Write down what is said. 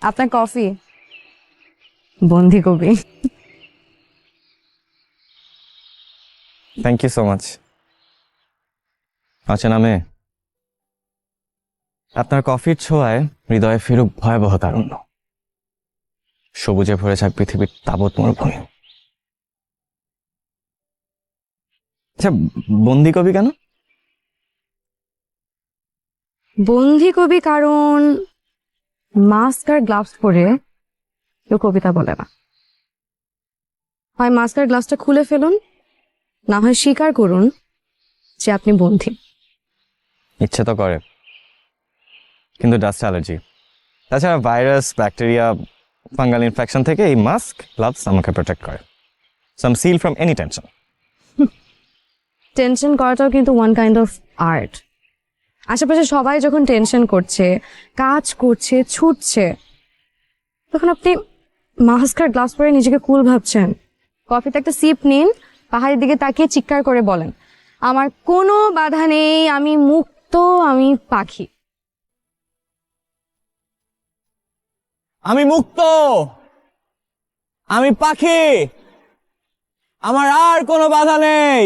আপনার কফি বন্দি কবি। Thank you so much. আচ্ছা নামে আপনার কফির ছোঁয়ায় হৃদয়ে ফিরুক ভয়াবহ তারুণ্য, সবুজে ভরে যাক পৃথিবীর তাবৎ মরুভূমি। আচ্ছা, বন্দি কবি কেন? বন্দি কবি কারণ মাস্ক আর গ্লাভস পরে কেউ কবিতা বলে না। হয় মাস্ক আর গ্লাভসটা খুলে ফেলুন, না হয় স্বীকার করুন যে আপনি বন্দী। ইচ্ছে তো করে, কিন্তু ডাস্ট অ্যালার্জি, তাছাড়া ভাইরাস, ব্যাকটেরিয়া, ফাঙ্গাল ইনফেকশন থেকে এই মাস্ক গ্লাভস আমাকে প্রোটেক্ট করে। So I am seal from any tension. Tension করাটাও কিন্তু ওয়ান কাইন্ড অফ আর্ট। আশেপাশে সবাই যখন টেনশন করছে, কাজ করছে, ছুটছে, তখন আপনি মাস্ক আর গ্লাভস পরে নিজেকে কুল ভাবছেন। কফিতে একটা সিপ নিন, পাহাড়ের দিকে তাকিয়ে চিৎকার করে বলেন, আমার কোনো বাধা নেই, আমি মুক্ত, আমি পাখি। আমি মুক্ত, আমি পাখি, আমার আর কোনো বাধা নেই।